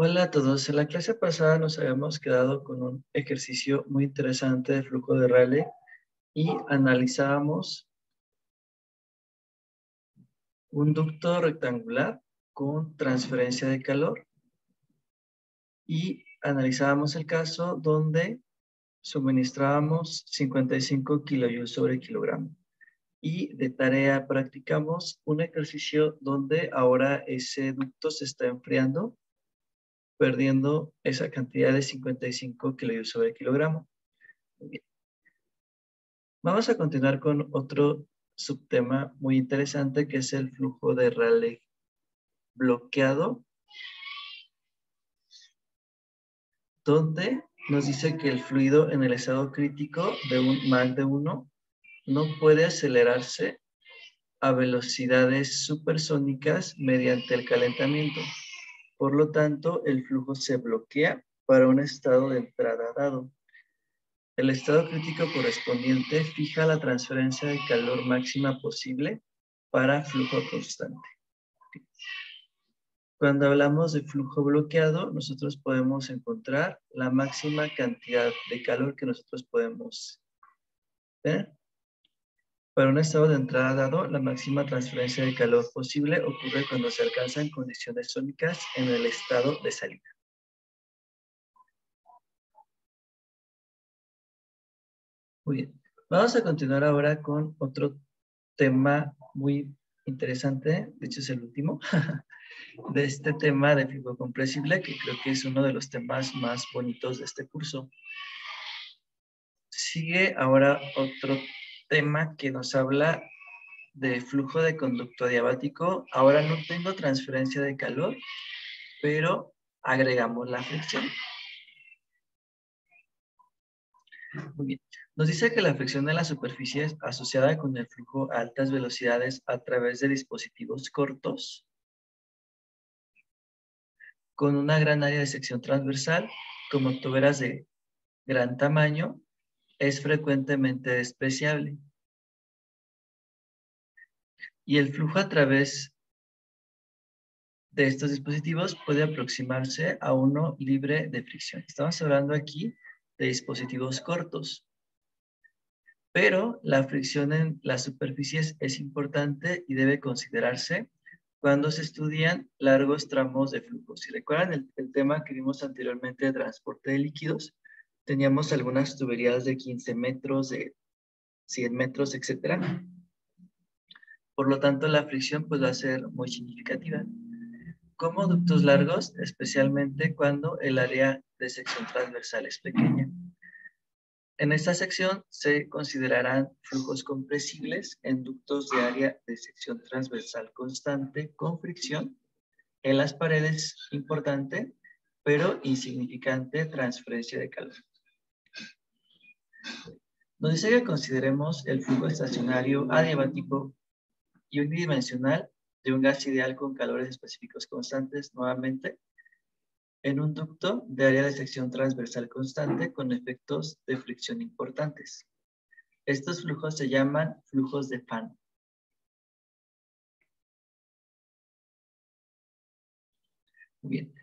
Hola a todos. En la clase pasada nos habíamos quedado con un ejercicio muy interesante de flujo de Rayleigh y analizábamos un ducto rectangular con transferencia de calor y analizábamos el caso donde suministrábamos 55 kilojoules sobre kilogramo. Y de tarea practicamos un ejercicio donde ahora ese ducto se está enfriando, perdiendo esa cantidad de 55 kilojoules sobre kilogramo. Muy bien. Vamos a continuar con otro subtema muy interesante que es el flujo de Rayleigh bloqueado, donde nos dice que el fluido en el estado crítico de un Mach de 1 no puede acelerarse a velocidades supersónicas mediante el calentamiento. Por lo tanto, el flujo se bloquea para un estado de entrada dado. El estado crítico correspondiente fija la transferencia de calor máxima posible para flujo constante. Cuando hablamos de flujo bloqueado, nosotros podemos encontrar la máxima cantidad de calor que nosotros podemos tener. Para un estado de entrada dado, la máxima transferencia de calor posible ocurre cuando se alcanzan condiciones sónicas en el estado de salida. Muy bien. Vamos a continuar ahora con otro tema muy interesante, de hecho es el último, de este tema de flujo compresible, que creo que es uno de los temas más bonitos de este curso. Sigue ahora otro tema que nos habla de flujo de conducto adiabático. Ahora no tengo transferencia de calor, pero agregamos la fricción. Muy bien. Nos dice que la fricción de la superficie es asociada con el flujo a altas velocidades a través de dispositivos cortos con una gran área de sección transversal, como tuberas de gran tamaño, es frecuentemente despreciable. Y el flujo a través de estos dispositivos puede aproximarse a uno libre de fricción. Estamos hablando aquí de dispositivos cortos. Pero la fricción en las superficies es importante y debe considerarse cuando se estudian largos tramos de flujo. Si recuerdan el tema que vimos anteriormente de transporte de líquidos, teníamos algunas tuberías de 15 metros, de 100 metros, etc. Por lo tanto, la fricción pues, va a ser muy significativa. Como ductos largos, especialmente cuando el área de sección transversal es pequeña. En esta sección se considerarán flujos compresibles en ductos de área de sección transversal constante con fricción en las paredes, importante, pero insignificante transferencia de calor. Nos dice que consideremos el flujo estacionario adiabático y unidimensional de un gas ideal con calores específicos constantes, nuevamente, en un ducto de área de sección transversal constante con efectos de fricción importantes. Estos flujos se llaman flujos de Fan. Muy bien.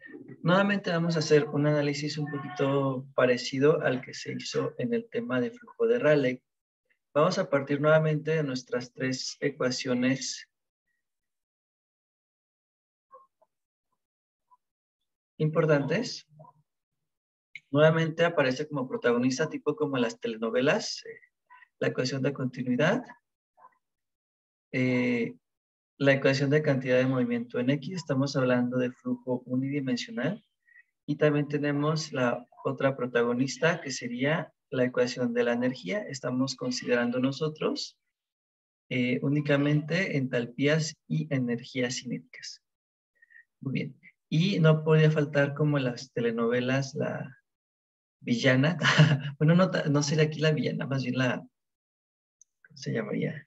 Nuevamente vamos a hacer un análisis un poquito parecido al que se hizo en el tema de flujo de Rayleigh. Vamos a partir nuevamente de nuestras tres ecuaciones importantes. Nuevamente aparece como protagonista, tipo como en las telenovelas, la ecuación de continuidad, la ecuación de cantidad de movimiento en X, estamos hablando de flujo unidimensional, y también tenemos la otra protagonista que sería la ecuación de la energía. Estamos considerando nosotros únicamente entalpías y energías cinéticas. Muy bien. Y no podía faltar como en las telenovelas la villana. Bueno, no sería aquí la villana, más bien la, ¿cómo se llamaría?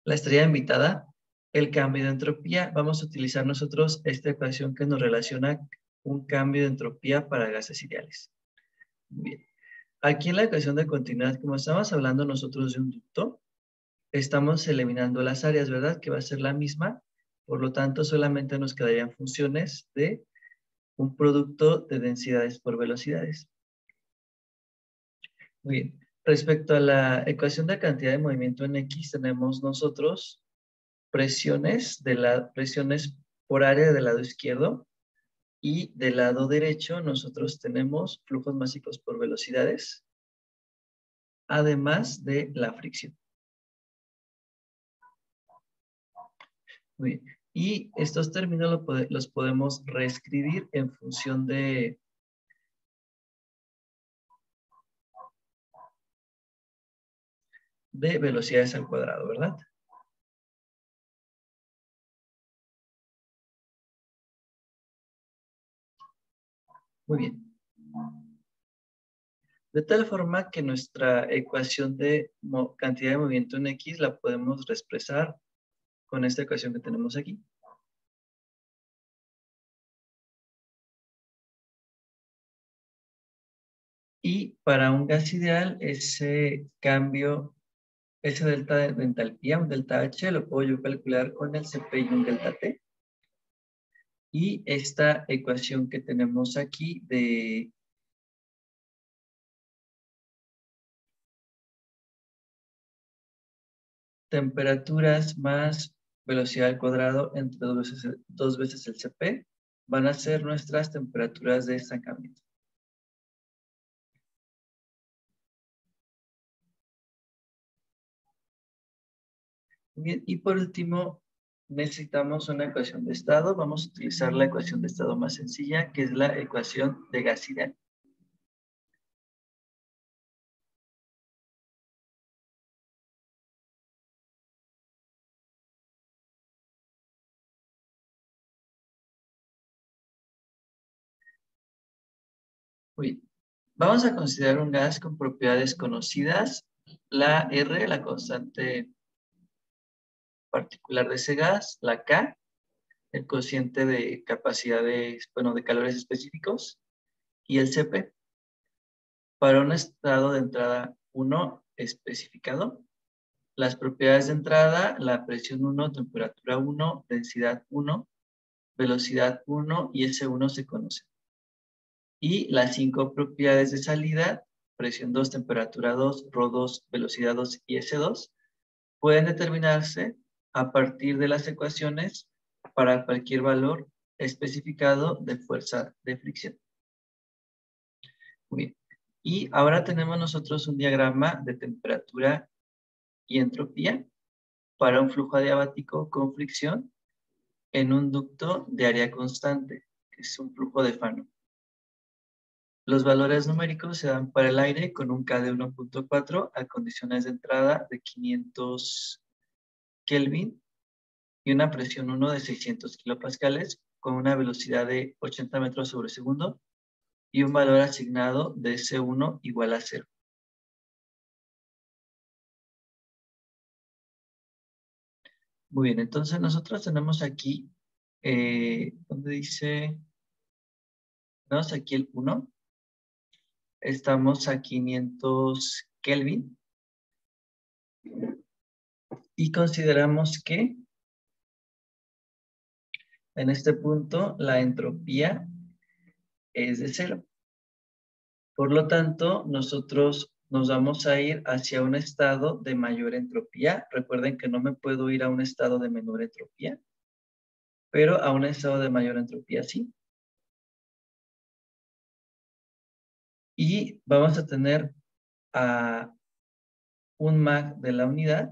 La estrella invitada, el cambio de entropía. Vamos a utilizar nosotros esta ecuación que nos relaciona un cambio de entropía para gases ideales. Muy bien. Aquí en la ecuación de continuidad, como estamos hablando nosotros de un ducto, estamos eliminando las áreas, ¿verdad? Que va a ser la misma. Por lo tanto, solamente nos quedarían funciones de un producto de densidades por velocidades. Muy bien. Respecto a la ecuación de cantidad de movimiento en X, tenemos nosotros presiones por área del lado izquierdo y del lado derecho nosotros tenemos flujos masivos por velocidades, además de la fricción. Muy bien. Y estos términos los podemos reescribir en función de velocidades al cuadrado, ¿verdad? Muy bien. De tal forma que nuestra ecuación de cantidad de movimiento en X la podemos reexpresar con esta ecuación que tenemos aquí. Y para un gas ideal, ese cambio, ese delta de entalpía, un delta H, lo puedo yo calcular con el Cp y un delta T. Y esta ecuación que tenemos aquí de temperaturas más velocidad al cuadrado entre dos veces el Cp van a ser nuestras temperaturas de estancamiento. Bien, y por último, necesitamos una ecuación de estado. Vamos a utilizar la ecuación de estado más sencilla, que es la ecuación de gas ideal. Muy bien. Vamos a considerar un gas con propiedades conocidas. La R, la constante particular de ese gas, la K, el cociente de capacidades, bueno, de calores específicos, y el Cp. Para un estado de entrada 1 especificado, las propiedades de entrada, la presión 1, temperatura 1, densidad 1, velocidad 1 y S1 se conocen. Y las 5 propiedades de salida, presión 2, temperatura 2, ρ2, velocidad 2 y S2, pueden determinarse a partir de las ecuaciones para cualquier valor especificado de fuerza de fricción. Muy bien. Y ahora tenemos nosotros un diagrama de temperatura y entropía para un flujo adiabático con fricción en un ducto de área constante, que es un flujo de Fano. Los valores numéricos se dan para el aire con un K de 1.4 a condiciones de entrada de 500 Kelvin y una presión 1 de 600 kilopascales con una velocidad de 80 metros sobre segundo y un valor asignado de S1 igual a 0. Muy bien, entonces nosotros tenemos aquí, donde dice, tenemos aquí el 1, estamos a 500 Kelvin y consideramos que en este punto la entropía es de 0. Por lo tanto, nosotros nos vamos a ir hacia un estado de mayor entropía. Recuerden que no me puedo ir a un estado de menor entropía, pero a un estado de mayor entropía sí. Y vamos a tener a un mag de la unidad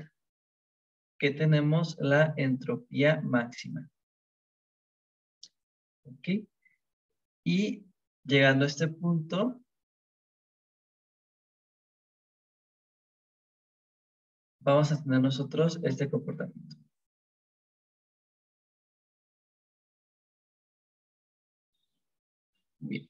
que tenemos la entropía máxima. ¿Ok? Y llegando a este punto, vamos a tener nosotros este comportamiento. Bien.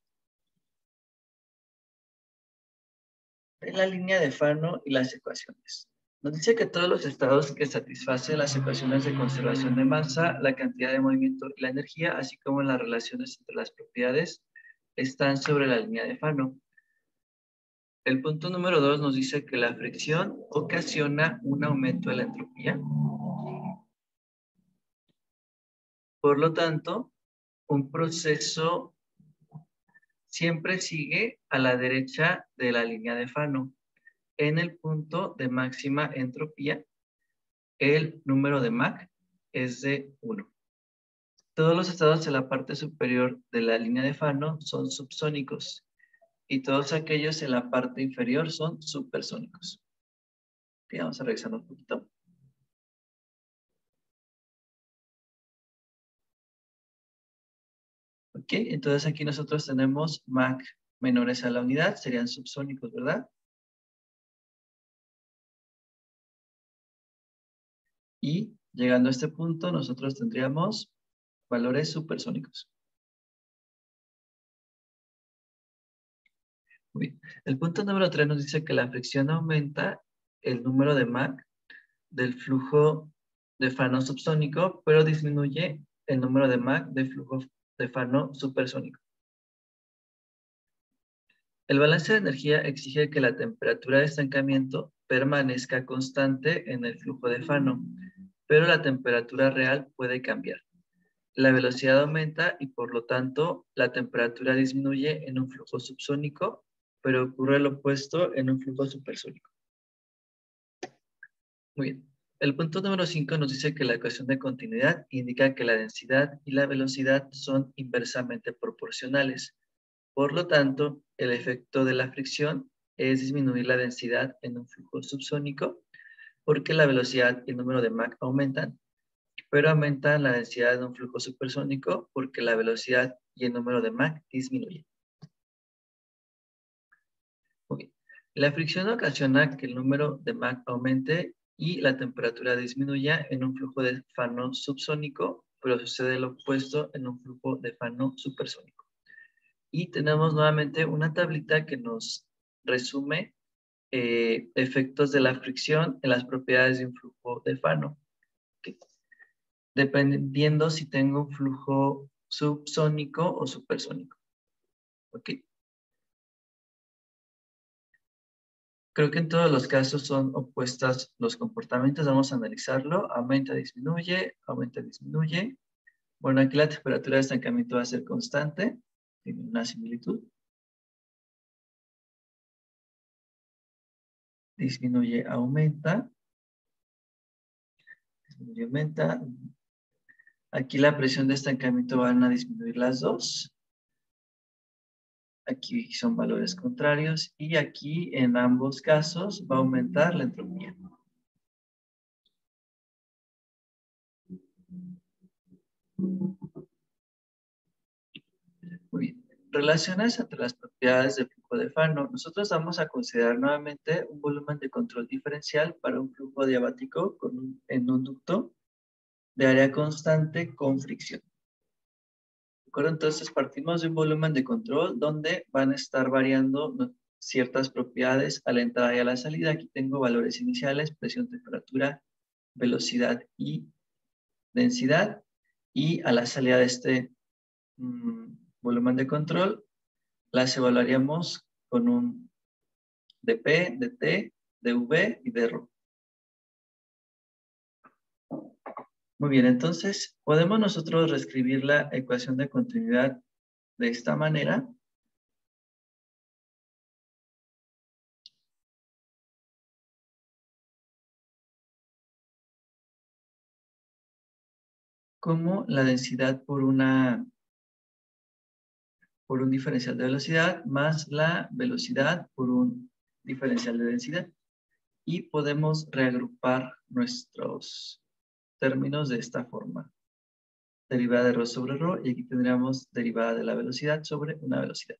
En la línea de Fano y las ecuaciones. Nos dice que todos los estados que satisfacen las ecuaciones de conservación de masa, la cantidad de movimiento y la energía, así como las relaciones entre las propiedades, están sobre la línea de Fano. El punto número 2 nos dice que la fricción ocasiona un aumento de la entropía. Por lo tanto, un proceso siempre sigue a la derecha de la línea de Fano. En el punto de máxima entropía, el número de Mach es de 1. Todos los estados de la parte superior de la línea de Fano son subsónicos y todos aquellos en la parte inferior son supersónicos. Okay, vamos a revisar un poquito. Ok, entonces aquí nosotros tenemos Mach menores a la unidad, serían subsónicos, ¿verdad? Y llegando a este punto, nosotros tendríamos valores supersónicos. Muy bien. El punto número 3 nos dice que la fricción aumenta el número de Mach del flujo de Fano subsónico, pero disminuye el número de Mach de flujo de Fano supersónico. El balance de energía exige que la temperatura de estancamiento permanezca constante en el flujo de Fano, pero la temperatura real puede cambiar. La velocidad aumenta y por lo tanto la temperatura disminuye en un flujo subsónico, pero ocurre lo opuesto en un flujo supersónico. Muy bien. El punto número 5 nos dice que la ecuación de continuidad indica que la densidad y la velocidad son inversamente proporcionales. Por lo tanto, el efecto de la fricción es disminuir la densidad en un flujo subsónico porque la velocidad y el número de Mach aumentan, pero aumentan la densidad en un flujo supersónico porque la velocidad y el número de Mach disminuyen. Muy bien. La fricción ocasiona que el número de Mach aumente y la temperatura disminuya en un flujo de Fano subsónico, pero sucede lo opuesto en un flujo de Fano supersónico. Y tenemos nuevamente una tablita que nos resume efectos de la fricción en las propiedades de un flujo de Fano. Okay. Dependiendo si tengo un flujo subsónico o supersónico. ¿Ok? Creo que en todos los casos son opuestas los comportamientos. Vamos a analizarlo. Aumenta, disminuye, aumenta, disminuye. Bueno, aquí la temperatura de estancamiento va a ser constante. Tiene una similitud. Disminuye, aumenta. Disminuye, aumenta. Aquí la presión de estancamiento van a disminuir las dos. Aquí son valores contrarios. Y aquí en ambos casos va a aumentar la entropía. Muy bien. Relaciones entre las propiedades del flujo de Fano. Nosotros vamos a considerar nuevamente un volumen de control diferencial para un flujo diabático en un ducto de área constante con fricción. ¿De acuerdo? Entonces partimos de un volumen de control donde van a estar variando ciertas propiedades a la entrada y a la salida. Aquí tengo valores iniciales, presión, temperatura, velocidad y densidad. Y a la salida de este volumen de control las evaluaríamos con un dP, dt, dV y dρ. Muy bien, entonces podemos nosotros reescribir la ecuación de continuidad de esta manera. Como la densidad por un diferencial de velocidad más la velocidad por un diferencial de densidad. Y podemos reagrupar nuestros términos de esta forma. Derivada de ρ sobre ρ, y aquí tendríamos derivada de la velocidad sobre una velocidad.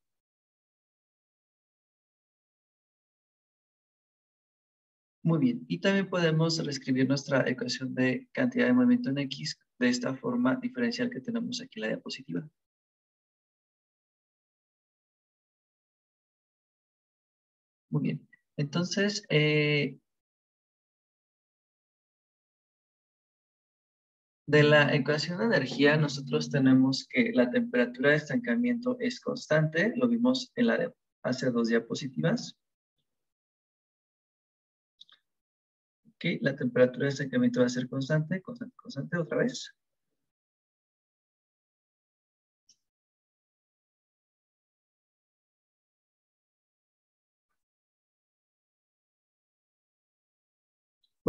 Muy bien, y también podemos reescribir nuestra ecuación de cantidad de movimiento en X de esta forma diferencial que tenemos aquí en la diapositiva. Muy bien, entonces, de la ecuación de energía, nosotros tenemos que la temperatura de estancamiento es constante, lo vimos en la de hace 2 diapositivas. Ok, la temperatura de estancamiento va a ser constante, constante, constante, otra vez.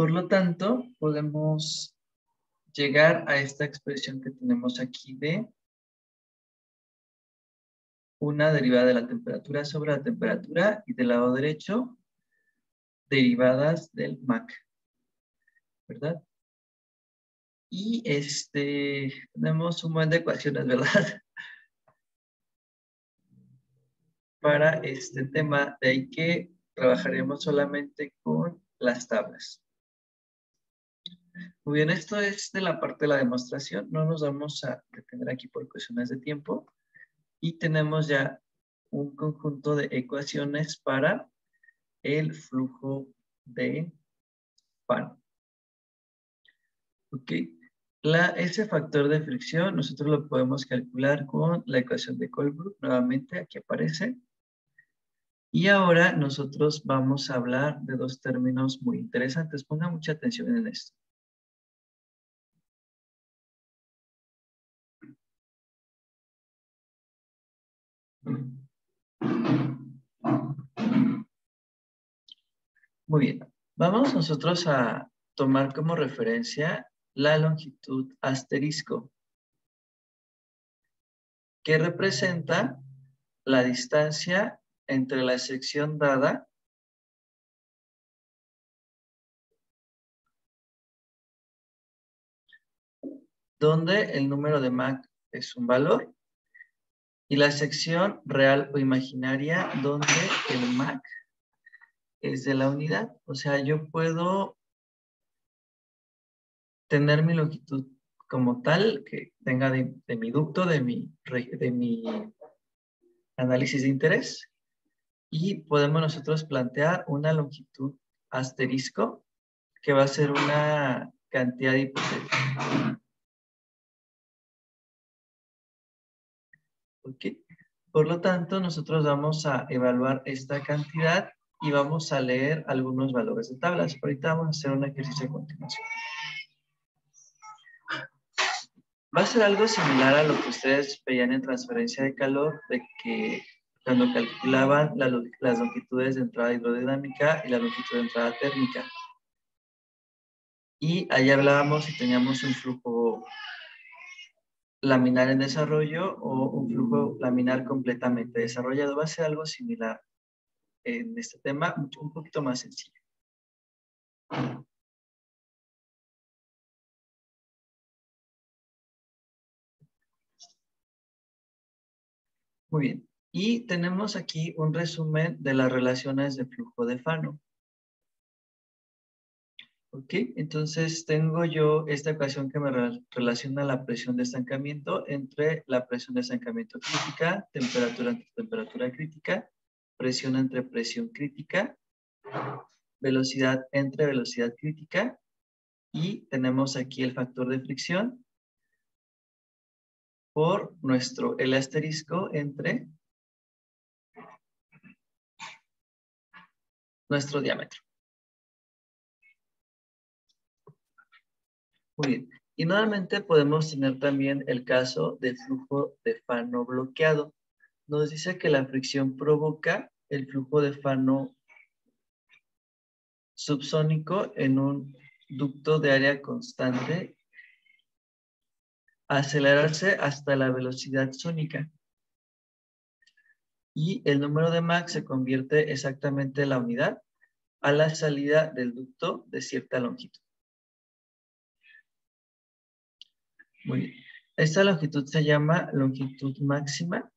Por lo tanto, podemos llegar a esta expresión que tenemos aquí de una derivada de la temperatura sobre la temperatura y del lado derecho, derivadas del MAC, ¿verdad? Y tenemos un montón de ecuaciones, ¿verdad? Para este tema, de ahí que trabajaremos solamente con las tablas. Muy bien, esto es de la parte de la demostración. No nos vamos a detener aquí por cuestiones de tiempo. Y tenemos ya un conjunto de ecuaciones para el flujo de Fano. Ok. Ese factor de fricción nosotros lo podemos calcular con la ecuación de Colebrook. Nuevamente aquí aparece. Y ahora nosotros vamos a hablar de dos términos muy interesantes. Pongan mucha atención en esto. Muy bien. Vamos nosotros a tomar como referencia la longitud asterisco, que representa la distancia entre la sección dada donde el número de Mach es un valor y la sección real o imaginaria donde el Mach es de la unidad. O sea, yo puedo tener mi longitud como tal, que tenga de mi ducto, de mi análisis de interés, y podemos nosotros plantear una longitud asterisco, que va a ser una cantidad hipotética. ¿Ok? Por lo tanto, nosotros vamos a evaluar esta cantidad y vamos a leer algunos valores de tablas. Ahorita vamos a hacer un ejercicio a continuación. Va a ser algo similar a lo que ustedes veían en transferencia de calor, de que cuando calculaban las longitudes de entrada hidrodinámica y la longitud de entrada térmica. Y ahí hablábamos si teníamos un flujo laminar en desarrollo o un flujo laminar completamente desarrollado. Va a ser algo similar en este tema, un poquito más sencillo. Muy bien. Y tenemos aquí un resumen de las relaciones de flujo de Fano. Ok, entonces tengo yo esta ecuación que me relaciona la presión de estancamiento entre la presión de estancamiento crítica, temperatura entre temperatura crítica, presión entre presión crítica, velocidad entre velocidad crítica, y tenemos aquí el factor de fricción por nuestro L asterisco entre nuestro diámetro. Muy bien. Y nuevamente podemos tener también el caso del flujo de Fano bloqueado. Nos dice que la fricción provoca el flujo de Fano subsónico en un ducto de área constante acelerarse hasta la velocidad sónica. Y el número de Mach se convierte exactamente en la unidad a la salida del ducto de cierta longitud. Muy bien. Esta longitud se llama longitud máxima,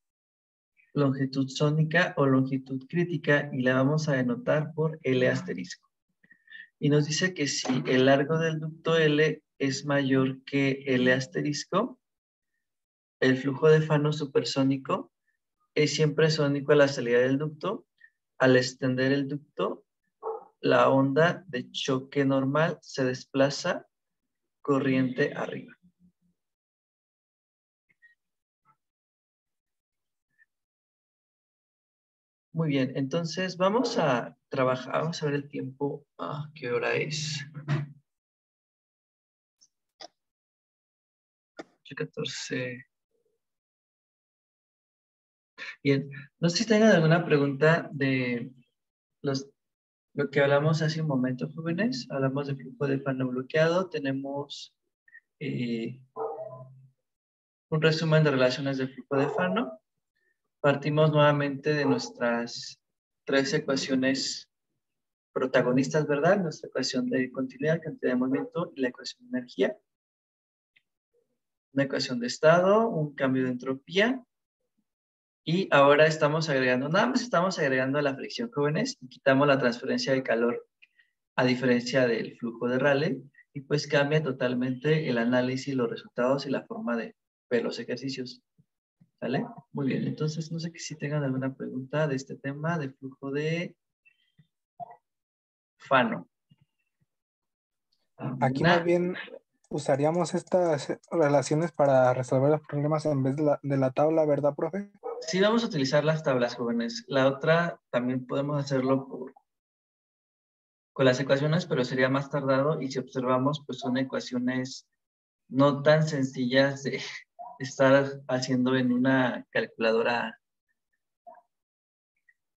longitud sónica o longitud crítica y la vamos a denotar por L asterisco. Y nos dice que si el largo del ducto L es mayor que L asterisco, el flujo de Fano supersónico es siempre sónico a la salida del ducto. Al extender el ducto, la onda de choque normal se desplaza corriente arriba. Muy bien, entonces vamos a trabajar, vamos a ver el tiempo. ¿Qué hora es? 14. Bien, no sé si tengan alguna pregunta de los Lo que hablamos hace un momento, jóvenes, hablamos de flujo de Fano bloqueado, tenemos un resumen de relaciones de flujo de Fano. Partimos nuevamente de nuestras tres ecuaciones protagonistas, ¿verdad? Nuestra ecuación de continuidad, cantidad de movimiento y la ecuación de energía. Una ecuación de estado, un cambio de entropía. Y ahora estamos agregando, nada más estamos agregando la fricción, jóvenes, y quitamos la transferencia de calor a diferencia del flujo de Rayleigh, y pues cambia totalmente el análisis, los resultados y la forma de ver los ejercicios. ¿Vale? Muy bien, entonces no sé si tengan alguna pregunta de este tema de flujo de Fano. Aquí más ¿Alguna? bien usaríamos estas relaciones para resolver los problemas en vez de la tabla, ¿verdad, profe? Sí, vamos a utilizar las tablas, jóvenes. La otra también podemos hacerlo con las ecuaciones, pero sería más tardado y si observamos, pues son ecuaciones no tan sencillas de estar haciendo en una calculadora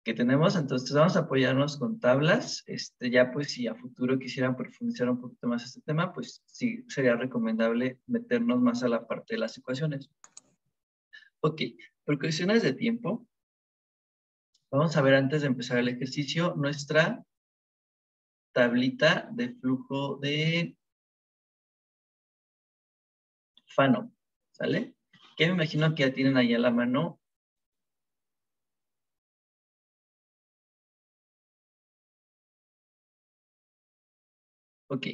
que tenemos, entonces vamos a apoyarnos con tablas, ya pues si a futuro quisieran profundizar un poquito más este tema, pues sí sería recomendable meternos más a la parte de las ecuaciones. Ok, por cuestiones de tiempo, vamos a ver antes de empezar el ejercicio nuestra tablita de flujo de Fano, ¿sale? Que me imagino que ya tienen ahí a la mano. Ok,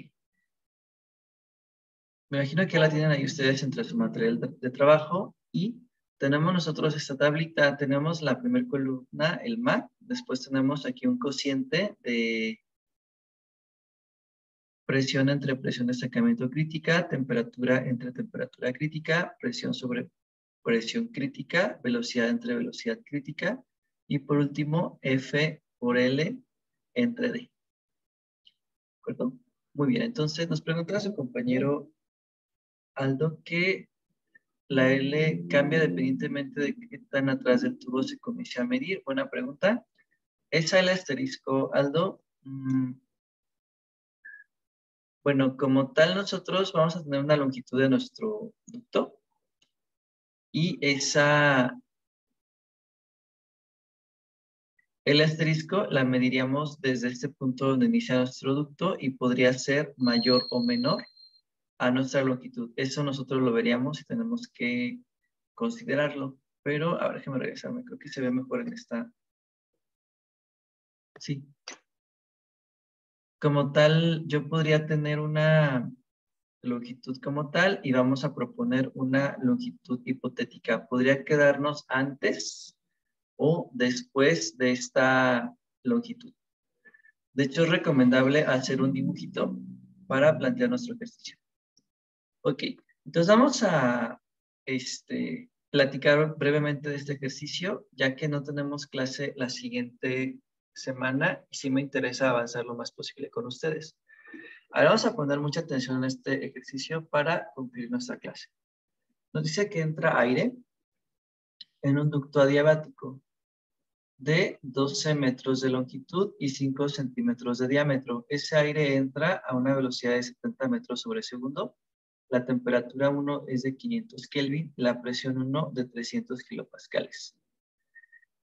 me imagino que la tienen ahí ustedes entre su material de trabajo y tenemos nosotros esta tablita, tenemos la primera columna, el MAC, después tenemos aquí un cociente de presión entre presión de estancamiento crítica, temperatura entre temperatura crítica, presión sobre presión crítica, velocidad entre velocidad crítica y por último F por L entre D. ¿De acuerdo? Muy bien, entonces nos pregunta su compañero Aldo que la L cambia dependientemente de qué tan atrás del tubo se comience a medir. Buena pregunta. Esa L asterisco, Aldo. Bueno, como tal nosotros vamos a tener una longitud de nuestro ducto y esa L asterisco la mediríamos desde este punto donde inicia nuestro ducto y podría ser mayor o menor a nuestra longitud. Eso nosotros lo veríamos y tenemos que considerarlo. Pero, a ver, déjame regresarme. Creo que se ve mejor en esta. Sí. Como tal, yo podría tener una longitud como tal y vamos a proponer una longitud hipotética. Podría quedarnos antes o después de esta longitud. De hecho, es recomendable hacer un dibujito para plantear nuestro ejercicio. Ok, entonces vamos a platicar brevemente de este ejercicio, ya que no tenemos clase la siguiente semana y sí me interesa avanzar lo más posible con ustedes. Ahora vamos a poner mucha atención en este ejercicio para cumplir nuestra clase. Nos dice que entra aire en un ducto adiabático de 12 metros de longitud y 5 centímetros de diámetro. Ese aire entra a una velocidad de 70 metros sobre segundo. La temperatura 1 es de 500 Kelvin, la presión 1 de 300 kilopascales.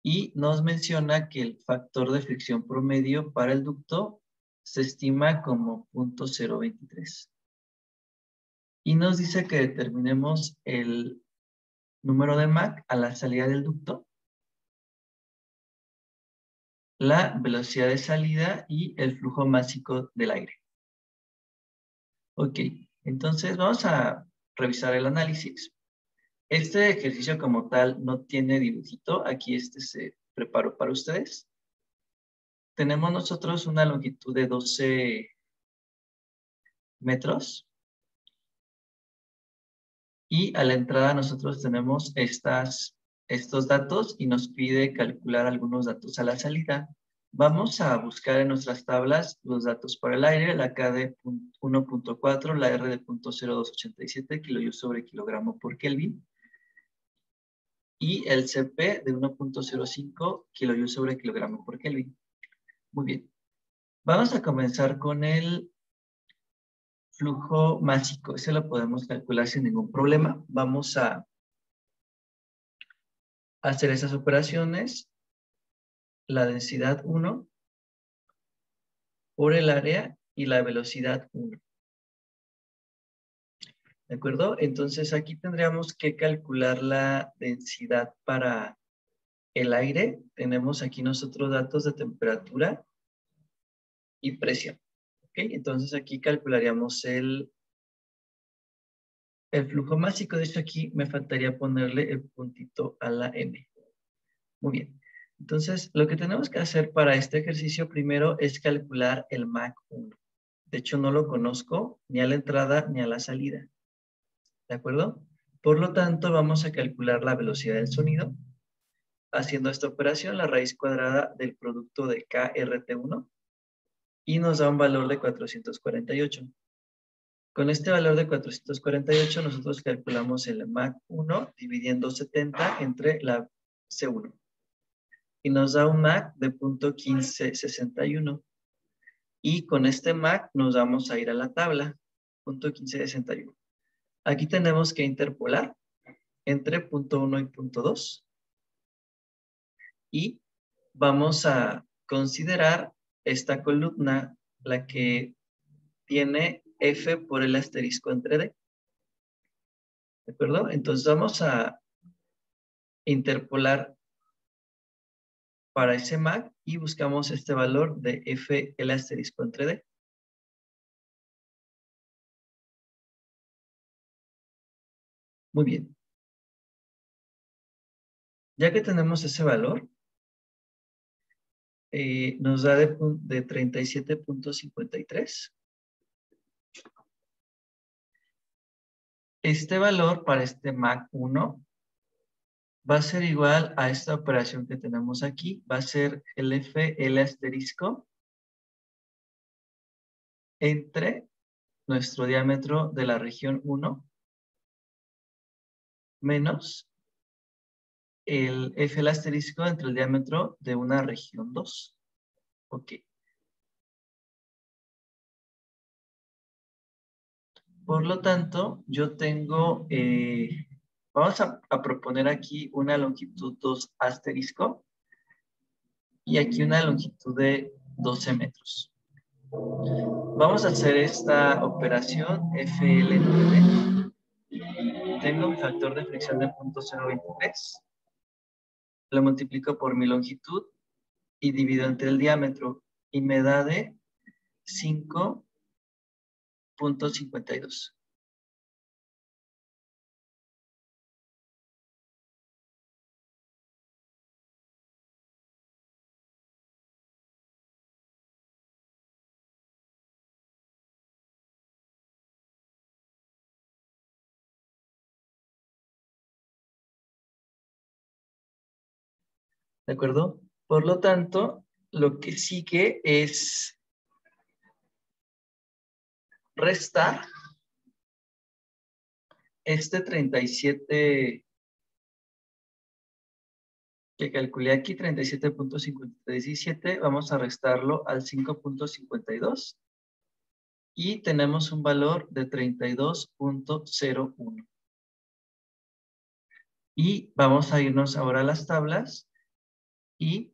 Y nos menciona que el factor de fricción promedio para el ducto se estima como 0.023. Y nos dice que determinemos el número de Mach a la salida del ducto, la velocidad de salida y el flujo másico del aire. Ok, entonces vamos a revisar el análisis. Este ejercicio como tal no tiene dibujito, aquí se preparó para ustedes. Tenemos nosotros una longitud de 12 metros y a la entrada nosotros tenemos estos datos y nos pide calcular algunos datos a la salida. Vamos a buscar en nuestras tablas los datos para el aire, la K de 1.4, la R de 0.0287 kJ sobre kilogramo por Kelvin y el CP de 1.05 kJ sobre kilogramo por Kelvin. Muy bien. Vamos a comenzar con el flujo másico. Ese lo podemos calcular sin ningún problema. Vamos a hacer esas operaciones. La densidad 1 por el área y la velocidad 1. ¿De acuerdo? Entonces aquí tendríamos que calcular la densidad para el aire. Tenemos aquí nosotros datos de temperatura y presión. ¿Ok? Entonces aquí calcularíamos el flujo másico. De hecho aquí me faltaría ponerle el puntito a la M. Muy bien. Entonces lo que tenemos que hacer para este ejercicio primero es calcular el Mach 1. De hecho no lo conozco ni a la entrada ni a la salida. ¿De acuerdo? Por lo tanto, vamos a calcular la velocidad del sonido. Haciendo esta operación, la raíz cuadrada del producto de KRT1 y nos da un valor de 448. Con este valor de 448, nosotros calculamos el Mach 1 dividiendo 70 entre la C1. Y nos da un Mach de 0.1561. Y con este Mach nos vamos a ir a la tabla, 0.1561. Aquí tenemos que interpolar entre punto 1 y punto 2. Y vamos a considerar esta columna, la que tiene F por el asterisco entre D. ¿De acuerdo? Entonces vamos a interpolar para ese Mach y buscamos este valor de F el asterisco entre D. Muy bien. Ya que tenemos ese valor, nos da de 37.53. Este valor para este Mach 1 va a ser igual a esta operación que tenemos aquí. Va a ser el F, el asterisco, entre nuestro diámetro de la región 1 menos el F el asterisco entre el diámetro de una región 2. Ok. Por lo tanto, yo tengo, vamos a proponer aquí una longitud 2 asterisco y aquí una longitud de 12 metros. Vamos a hacer esta operación FL9. Tengo un factor de fricción de 0.023. Lo multiplico por mi longitud y divido entre el diámetro y me da de 5.52. ¿De acuerdo? Por lo tanto, lo que sigue es restar este 37 que calculé aquí, 37.517, vamos a restarlo al 5.52 y tenemos un valor de 32.01. Y vamos a irnos ahora a las tablas y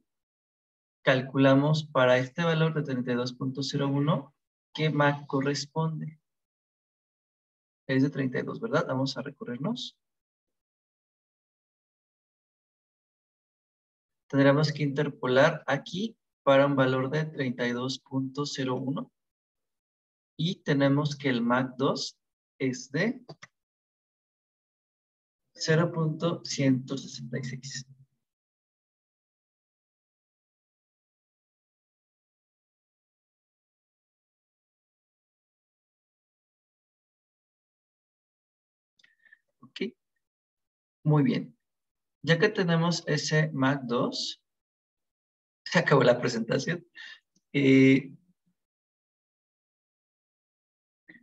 calculamos para este valor de 32.01 qué Mach corresponde. Es de 32, ¿verdad? Vamos a recorrernos. Tendremos que interpolar aquí para un valor de 32.01 y tenemos que el Mach 2 es de 0.166. Ok, muy bien. Ya que tenemos ese Mach 2, se acabó la presentación.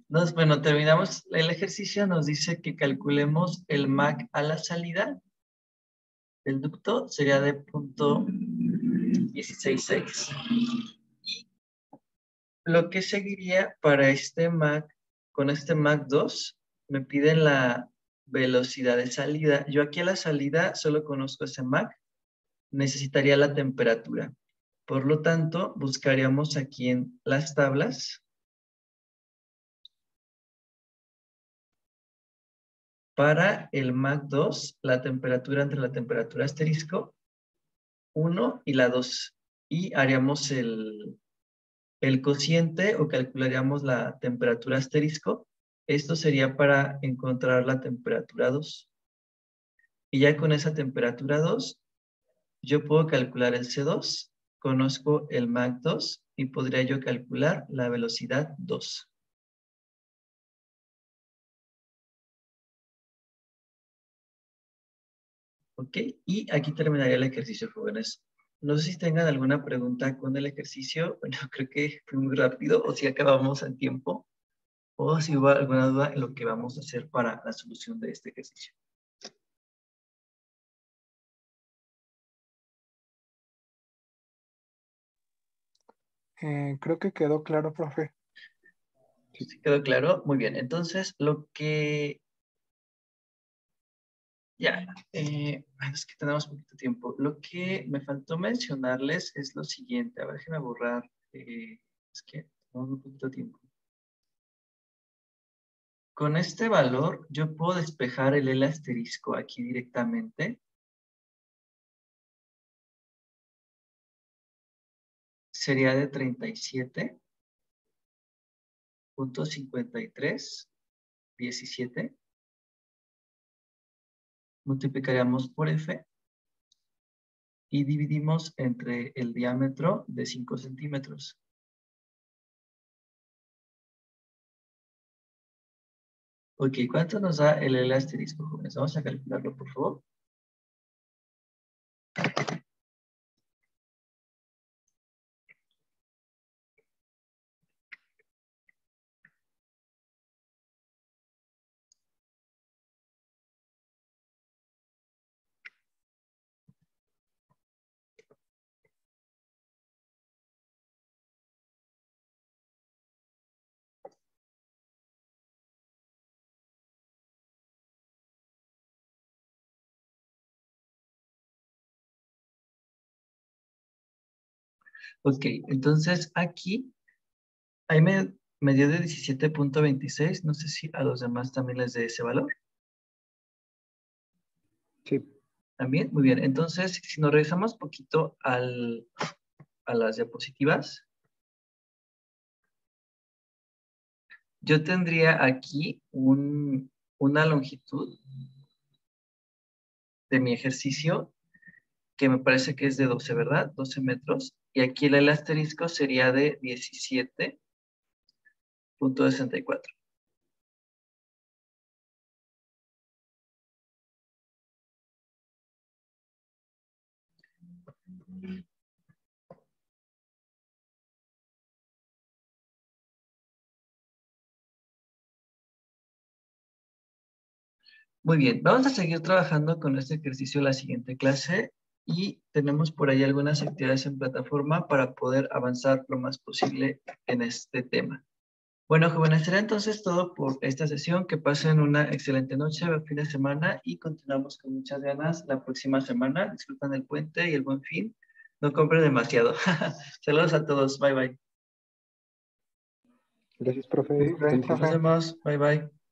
Bueno, terminamos el ejercicio. Nos dice que calculemos el Mach a la salida del ducto. Sería de 0.166. Y lo que seguiría para este Mach, con este Mach 2, me piden la velocidad de salida. Yo aquí a la salida solo conozco ese Mach, necesitaría la temperatura. Por lo tanto, buscaríamos aquí en las tablas para el Mach 2, la temperatura entre la temperatura asterisco 1 y la 2. Y haríamos el cociente o calcularíamos la temperatura asterisco. Esto sería para encontrar la temperatura 2. Y ya con esa temperatura 2, yo puedo calcular el C2, conozco el Mach 2 y podría yo calcular la velocidad 2. ¿Ok? Y aquí terminaría el ejercicio, jóvenes. No sé si tengan alguna pregunta con el ejercicio. Bueno, creo que fue muy rápido o si acabamos en tiempo o si hubo alguna duda en lo que vamos a hacer para la solución de este ejercicio. Creo que quedó claro, profe. ¿Sí quedó claro? Muy bien. Entonces, lo que... Ya, es que tenemos poquito tiempo. Lo que me faltó mencionarles es lo siguiente. A ver, déjenme borrar. Es que tenemos un poquito tiempo. Con este valor, yo puedo despejar el L asterisco aquí directamente. Sería de 37.5317. Multiplicaríamos por F y dividimos entre el diámetro de 5 centímetros. Ok, ¿cuánto nos da el L asterisco, jóvenes? Vamos a calcularlo, por favor. Ok, entonces aquí, ahí me dio de 17.26. No sé si a los demás también les dé ese valor. Sí. También, muy bien. Entonces, si nos regresamos poquito a las diapositivas, yo tendría aquí una longitud de mi ejercicio que me parece que es de 12, ¿verdad? 12 metros. Y aquí el asterisco sería de 17.64. Muy bien, vamos a seguir trabajando con este ejercicio en la siguiente clase y tenemos por ahí algunas actividades en plataforma para poder avanzar lo más posible en este tema. Bueno, jóvenes, será entonces todo por esta sesión. Que pasen una excelente noche, buen fin de semana y continuamos con muchas ganas la próxima semana. Disfrutan el puente y el buen fin. No compren demasiado. Saludos a todos. Bye, bye. Gracias, profe. Hasta Nos luego. vemos. Bye, bye.